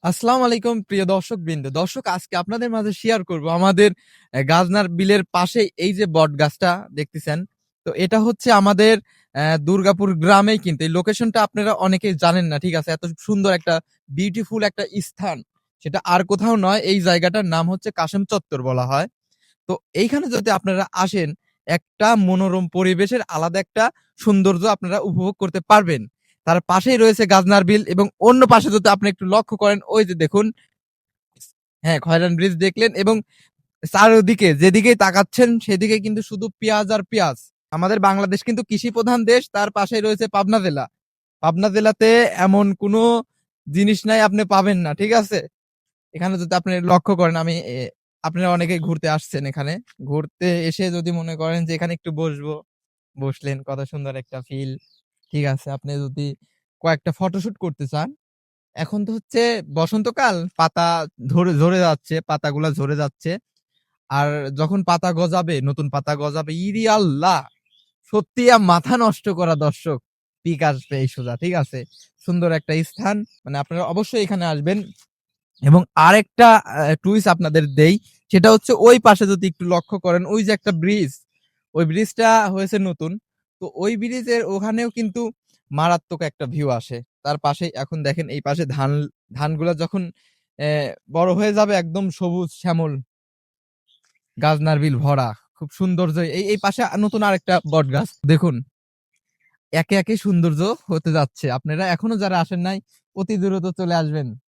আসসালামু আলাইকুম প্রিয় দর্শক বৃন্দ। দর্শক, আজকে আপনাদের মাঝে শেয়ার করব আমাদের গাজনার বিলের পাশে এই যে বট গাছটা দেখতেছেন। তো এটা হচ্ছে আমাদের দুর্গাপুর গ্রামেই, কিন্তু এই লোকেশনটা আপনারা অনেকেই জানেন না। ঠিক আছে, এত সুন্দর একটা বিউটিফুল একটা স্থান, সেটা আর কোথাও নয়। এই জায়গাটার নাম হচ্ছে কাশেম চত্বর বলা হয়। তো এইখানে যদি আপনারা আসেন, একটা মনোরম পরিবেশের আলাদা একটা সৌন্দর্য আপনারা উপভোগ করতে পারবেন। তার পাশেই রয়েছে গাজনার বিল, এবং অন্য পাশে যদি আপনি একটু লক্ষ্য করেন, ওই যে দেখুন, হ্যাঁ, খয়রান ব্রিজ দেখলেন, এবং চারিদিকে যেদিকেই তাকাচ্ছেন সেদিকে কিন্তু শুধু পেঁয়াজ আর পেঁয়াজ। আমাদের বাংলাদেশ কিন্তু কৃষি প্রধান দেশ, তার পাশেই রয়েছে পাবনা জেলা। পাবনা জেলাতে এমন কোনো জিনিস নাই আপনি পাবেন না। ঠিক আছে, এখানে যদি আপনি লক্ষ্য করেন, আপনারা অনেকেই ঘুরতে আসছেন এখানে। ঘুরতে এসে যদি মনে করেন যে এখানে একটু বসবো, বসলেন, কত সুন্দর একটা ফিল। ঠিক আছে, আপনি যদি কয়েকটা ফটোশুট করতে চান, এখন তো হচ্ছে বসন্তকাল, পাতা ধরে ঝরে যাচ্ছে, পাতাগুলা ঝরে যাচ্ছে। আর যখন পাতা গজাবে, নতুন পাতা গজাবে, ইরি আল্লাহ, সত্যি মাথা নষ্ট করা দর্শক, পিক আসবে এই সোজা। ঠিক আছে, সুন্দর একটা স্থান, মানে আপনারা অবশ্যই এখানে আসবেন। এবং আরেকটা টুইস্ট আপনাদের দেই, সেটা হচ্ছে ওই পাশে যদি একটু লক্ষ্য করেন, ওই যে একটা ব্রিজ, ওই ব্রিজটা হয়েছে নতুন। তো ওই ব্রিজের ওখানেও কিন্তু মারাত্মক একটা ভিউ আসে। তার পাশে এখন দেখেন, এই পাশে ধানগুলা যখন বড় হয়ে যাবে, একদম সবুজ শ্যামল, গাজনার বিল ভরা, খুব সৌন্দর্য। এই এই পাশে নতুন আরেকটা বট গাছ দেখুন, একে একে সৌন্দর্য হতে যাচ্ছে। আপনারা এখনো যারা আসেন নাই, অতি দ্রুত চলে আসবেন।